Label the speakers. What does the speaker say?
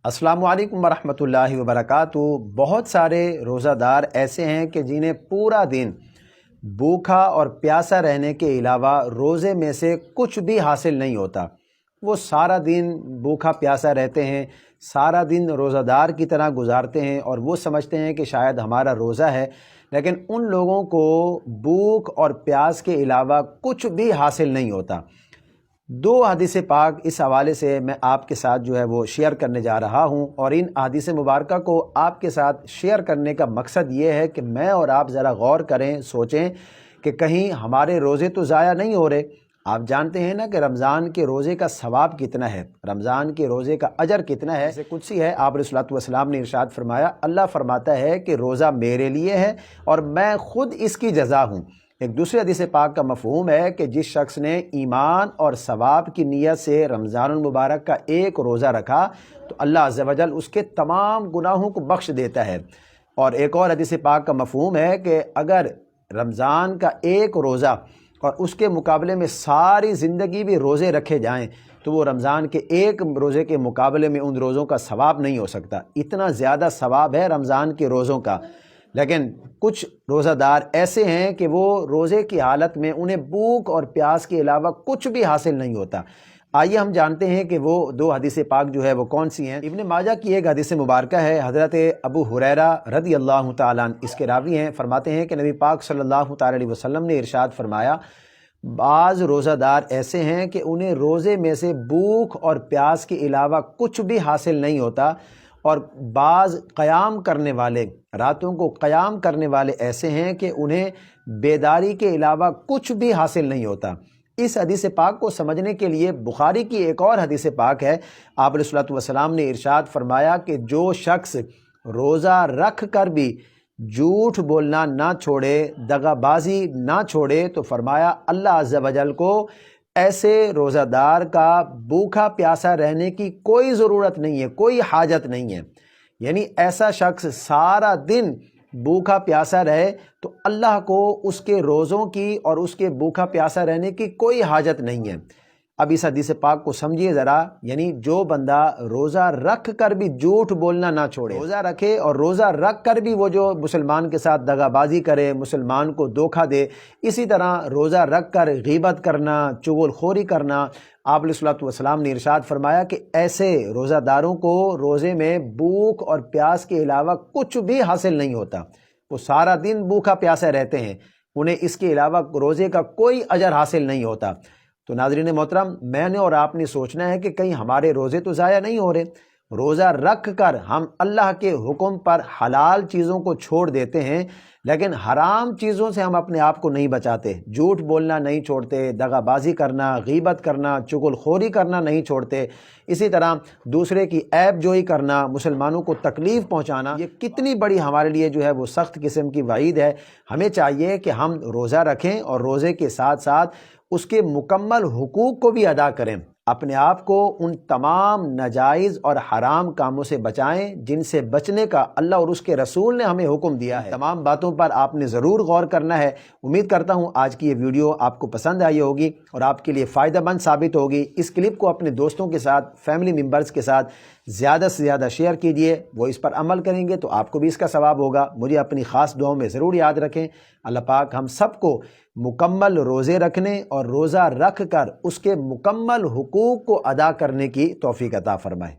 Speaker 1: अस्सलामु अलैकुम वरहमतुल्लाहि वबरकातुहू। बहुत सारे रोज़ादार ऐसे हैं कि जिन्हें पूरा दिन भूखा और प्यासा रहने के अलावा रोज़े में से कुछ भी हासिल नहीं होता। वो सारा दिन भूखा प्यासा रहते हैं, सारा दिन रोज़ादार की तरह गुजारते हैं और वो समझते हैं कि शायद हमारा रोज़ा है, लेकिन उन लोगों को भूख और प्यास के अलावा कुछ भी हासिल नहीं होता। दो हदीस पाक इस हवाले से मैं आपके साथ जो है वो शेयर करने जा रहा हूं, और इन हदीस मुबारक को आपके साथ शेयर करने का मकसद ये है कि मैं और आप ज़रा गौर करें, सोचें कि कहीं हमारे रोज़े तो ज़ाया नहीं हो रहे। आप जानते हैं ना कि रमज़ान के रोज़े का सवाब कितना है, रमज़ान के रोज़े का अजर कितना है। जैसे कुछ है, आप अलैहिस्सलातु वस्सलाम ने इरशाद फरमाया, अल्लाह फरमाता है कि रोज़ा मेरे लिए है और मैं ख़ुद इसकी जज़ा हूँ। एक दूसरे हदीस पाक का मफ़हूम है कि जिस शख्स ने ईमान और सवाब की नीयत से रमज़ानुल मुबारक का एक रोज़ा रखा तो अल्लाह अज़्ज़ा वजल उसके तमाम गुनाहों को बख्श देता है। और एक और हदीस पाक का मफ़हूम है कि अगर रमज़ान का एक रोज़ा और उसके मुकाबले में सारी ज़िंदगी भी रोज़े रखे जाएं तो वो रमज़ान के एक रोज़े के मुकाबले में उन रोज़ों का सवाब नहीं हो सकता। इतना ज़्यादा सवाब है रमज़ान के रोज़ों का। लेकिन कुछ रोज़ादार ऐसे हैं कि वो रोज़े की हालत में उन्हें भूख और प्यास के अलावा कुछ भी हासिल नहीं होता। आइए हम जानते हैं कि वो दो हदीस पाक जो है वो कौन सी हैं। इब्न माजा की एक हदीस मुबारक है, हज़रत अबू हुरैरा रज़ी अल्लाह तआला अन्हु इसके रावी हैं। फरमाते हैं कि नबी पाक सल्लल्लाहु अलैहि वसल्लम ने इरशाद फरमाया, बाज़ रोज़ादार ऐसे हैं कि उन्हें रोज़े में से भूख और प्यास के अलावा कुछ भी हासिल नहीं होता, और बाज़ क़याम करने वाले, रातों को क़याम करने वाले ऐसे हैं कि उन्हें बेदारी के अलावा कुछ भी हासिल नहीं होता। इस हदीस पाक को समझने के लिए बुखारी की एक और हदीस पाक है। आप अलैहिस्सलातु वस्सलाम ने इरशाद फरमाया कि जो शख्स रोज़ा रख कर भी झूठ बोलना ना छोड़े, दगाबाजी ना छोड़े, तो फरमाया अल्लाह अज़्ज़ा वजल को ऐसे रोज़ादार का भूखा प्यासा रहने की कोई ज़रूरत नहीं है, कोई हाजत नहीं है। यानी ऐसा शख्स सारा दिन भूखा प्यासा रहे तो अल्लाह को उसके रोज़ों की और उसके भूखा प्यासा रहने की कोई हाजत नहीं है। अब इस हदीस पाक को समझिए ज़रा। यानी जो बंदा रोज़ा रख कर भी झूठ बोलना ना छोड़े, रोज़ा रखे और रोज़ा रख कर भी वो जो मुसलमान के साथ दगाबाजी करे, मुसलमान को धोखा दे, इसी तरह रोज़ा रख कर गीबत करना, चुगलखोरी करना, आप अलैहिस्सलातु वस्सलाम ने इरशाद फरमाया कि ऐसे रोज़ादारों को रोज़े में भूख और प्यास के अलावा कुछ भी हासिल नहीं होता। वो सारा दिन भूखा प्यासा रहते हैं, उन्हें इसके अलावा रोज़े का कोई अजर हासिल नहीं होता। तो नाज़रीन मोहतरम, मैंने और आपने सोचना है कि कहीं हमारे रोज़े तो ज़ाया नहीं हो रहे। रोज़ा रख कर हम अल्लाह के हुक्म पर हलाल चीज़ों को छोड़ देते हैं, लेकिन हराम चीज़ों से हम अपने आप को नहीं बचाते। झूठ बोलना नहीं छोड़ते, दगाबाजी करना, गीबत करना, चुगलखोरी करना नहीं छोड़ते, इसी तरह दूसरे की ऐब जोई करना, मुसलमानों को तकलीफ़ पहुँचाना, ये कितनी बड़ी हमारे लिए जो है वो सख्त किस्म की वईद है। हमें चाहिए कि हम रोज़ा रखें और रोज़े के साथ साथ उसके मुकम्मल हुकूक को भी अदा करें। अपने आप को उन तमाम नाजायज़ और हराम कामों से बचाएं जिनसे बचने का अल्लाह और उसके रसूल ने हमें हुक्म दिया है। तमाम बातों पर आपने ज़रूर गौर करना है। उम्मीद करता हूँ आज की ये वीडियो आपको पसंद आई होगी और आपके लिए फ़ायदेमंद साबित होगी। इस क्लिप को अपने दोस्तों के साथ, फैमिली मेम्बर्स के साथ ज़्यादा से ज़्यादा शेयर कीजिए। वो इस पर अमल करेंगे तो आपको भी इसका सवाब होगा। मुझे अपनी ख़ास दुआओं में ज़रूर याद रखें। अल्लाह पाक हम सबको मुकम्मल रोज़े रखने और रोज़ा रख कर उसके मुकम्मल हुकूक को अदा करने की तौफीक अता फरमाए।